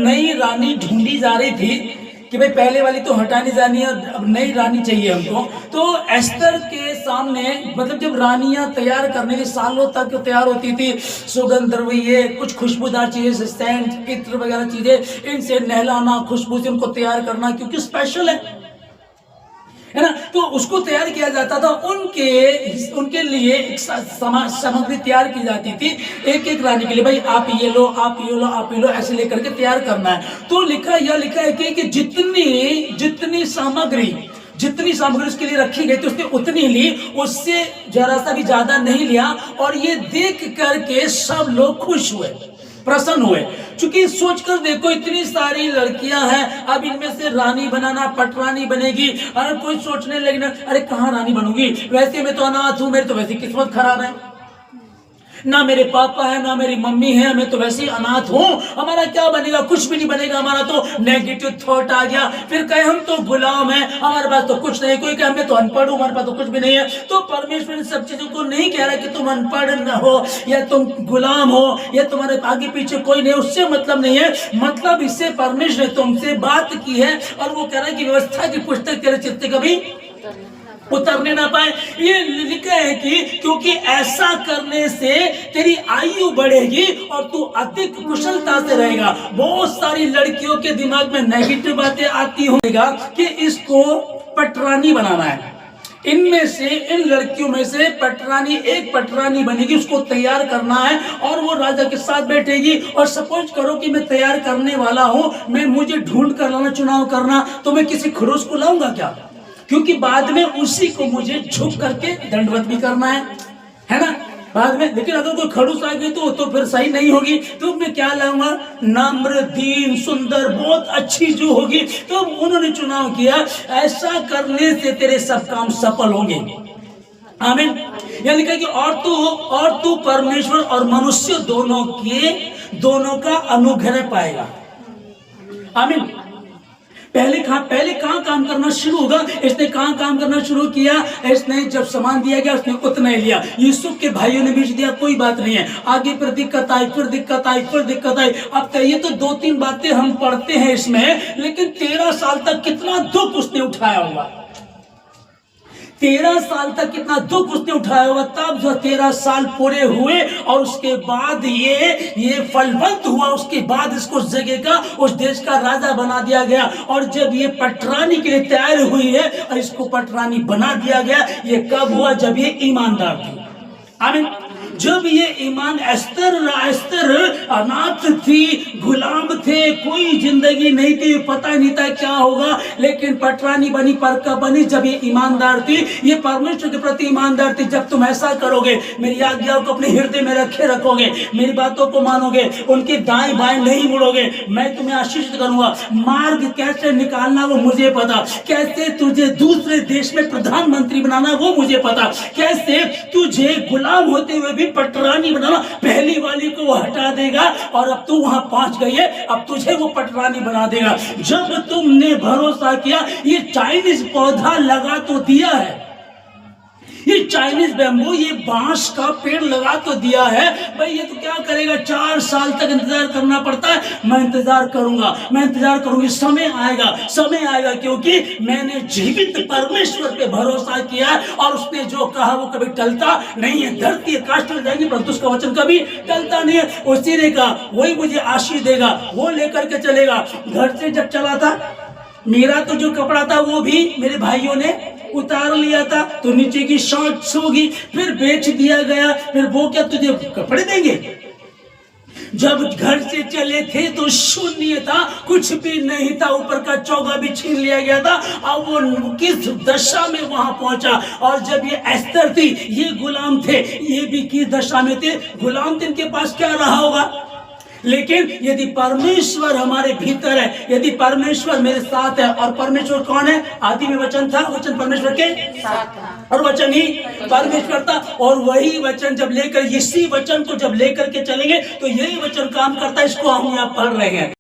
नई रानी ढूंढी जा रही थी कि भाई पहले वाली तो हटानी जानी है और अब नई रानी चाहिए हमको। तो एस्तर के सामने मतलब जब रानियां तैयार करने के सालों तक तैयार होती थी, सुगंध द्रव्य कुछ खुशबूदार चीजें, सेंट इत्र वगैरह चीजें, इनसे नहलाना, खुशबू से उनको तैयार करना, क्योंकि स्पेशल है ना। तो उसको तैयार किया जाता था, उनके लिए एक सामग्री तैयार की जाती थी एक एक रानी के लिए। भाई आप ये लो, आप ये लो, आप ये लो, ऐसे लेकर के तैयार करना है। तो लिखा है कि जितनी सामग्री उसके लिए रखी गई थी उसने उतनी ली, उससे जरा सा भी ज्यादा नहीं लिया। और ये देख करके सब लोग खुश हुए, प्रसन्न हुए, क्योंकि सोचकर देखो इतनी सारी लड़कियां हैं, अब इनमें से रानी बनाना, पटरानी बनेगी। अरे कोई सोचने लगे ना, अरे कहाँ रानी बनूंगी, वैसे मैं तो अनाथ हूं, मेरी तो वैसी किस्मत खराब है, ना मेरे पापा है ना मेरी मम्मी है, मैं तो वैसे ही अनाथ हूं, हमारा क्या बनेगा, कुछ भी नहीं बनेगा। हमारा तो नेगेटिव थॉट आ गया। फिर कहे हम तो गुलाम हैं, हमारे पास तो कुछ नहीं। कोई कहे हमें तो अनपढ़ हूं, हमारे पास तो कुछ भी नहीं है। तो परमेश्वर इन सब चीजों को नहीं कह रहा कि तुम अनपढ़ न हो या तुम गुलाम हो या तुम्हारे आगे पीछे कोई नहीं, उससे मतलब नहीं है। मतलब इससे परमेश्वर ने तुमसे बात की है और वो कह रहा है कि व्यवस्था की पुस्तक तेरे चित्त कभी उतरने ना पाए। ये लिखा है कि क्योंकि ऐसा करने से तेरी आयु बढ़ेगी और तू अधिक कुशलता से रहेगा। बहुत सारी लड़कियों के दिमाग में नेगेटिव बातें आती होगा कि इसको पटरानी बनाना है। इनमें से, इन लड़कियों में से एक पटरानी बनेगी, उसको तैयार करना है और वो राजा के साथ बैठेगी। और सपोज करो कि मैं तैयार करने वाला हूं, मुझे ढूंढ कर लाना, चुनाव करना, तो मैं किसी खड़ूस को लाऊंगा क्या? क्योंकि बाद में उसी को मुझे झुक करके दंडवत भी करना है ना बाद में। लेकिन अगर कोई खड़ूस आ गई तो फिर सही नहीं होगी। तो मैं क्या लाऊंगा, नम्र, दीन, सुंदर, बहुत अच्छी जो होगी। तो उन्होंने चुनाव किया। ऐसा करने से तेरे सब काम सफल होंगे। आमीन। यानी कि और तू परमेश्वर और मनुष्य दोनों का अनुग्रह पाएगा। आमीन। पहले कहाँ काम करना शुरू होगा? इसने कहाँ काम करना शुरू किया? इसने जब सामान दिया गया उसने उतना ही लिया। यूसुफ के भाइयों ने बीच दिया, कोई बात नहीं है। आगे फिर दिक्कत आई, फिर दिक्कत आई, फिर दिक्कत आई। अब ये तो 2-3 बातें हम पढ़ते हैं इसमें, लेकिन 13 साल तक कितना दुख उसने उठाया होगा। 13 साल तक कितना दुख उसने उठाया होगा। तब जो 13 साल पूरे हुए और उसके बाद ये फलवंत हुआ, उसके बाद इसको उस जगह का, उस देश का राजा बना दिया गया। और जब ये पटरानी के लिए तैयार हुई है और इसको पटरानी बना दिया गया, ये कब हुआ? जब ये ईमानदार थी। आमीन। जब ये एस्तर अनाथ थी, गुलाम थे, कोई जिंदगी नहीं थी, पता नहीं था क्या होगा, लेकिन पटरानी बनी, पर कब बनी? जब ये ईमानदार थी, ये परमेश्वर के प्रति ईमानदार थी। जब तुम ऐसा करोगे, मेरी आज्ञाओं को अपने हृदय में रखोगे, मेरी बातों को मानोगे, उनके दाएं बाएं नहीं मुड़ोगे, मैं तुम्हें आशीषित करूंगा। मार्ग कैसे निकालना वो मुझे पता, कैसे तुझे दूसरे देश में प्रधानमंत्री बनाना वो मुझे पता, कैसे तुझे गुलाम होते हुए भी पटरानी बनाना। पहली वाली को वो हटा देगा और अब तू वहां पहुंच गई है, अब तुझे वो पटरानी बना देगा। जब तुमने भरोसा किया, ये चाइनीज पौधा लगा तो दिया है, ये चाइनीज बैम्बू, ये बांस का पेड़ लगा तो दिया है। भाई ये तो क्या करेगा? 4 साल तक इंतजार करना पड़ता है। मैं इंतजार करूंगी, समय आएगा, क्योंकि मैंने जीवित परमेश्वर पे भरोसा किया और उसने जो कहा वो कभी टलता नहीं है। धरती आकाश टल जाएगी परंतु उसका वचन कभी टलता नहीं है। उसी ने कहा वही मुझे आशीष देगा, वो लेकर के चलेगा। घर से जब चला था, मेरा तो जो कपड़ा था वो भी मेरे भाइयों ने उतार लिया था, तो नीचे की शॉर्ट्स होगी, फिर बेच दिया गया। फिर वो क्या तुझे कपड़े देंगे? जब घर से चले थे तो शून्य था, कुछ भी नहीं था, ऊपर का चौगा भी छीन लिया गया था। अब वो किस दशा में वहां पहुंचा। और जब ये एस्तर थी, ये गुलाम थे, ये भी किस दशा में थे? गुलाम थे, इनके पास क्या रहा होगा? लेकिन यदि परमेश्वर हमारे भीतर है, यदि परमेश्वर मेरे साथ है, और परमेश्वर कौन है? आदि में वचन था, वचन परमेश्वर के साथ था और वचन ही परमेश्वर था। और वही वचन जब लेकर, इसी वचन को जब लेकर के चलेंगे तो यही वचन काम करता है। इसको हम यहाँ पढ़ रहे हैं।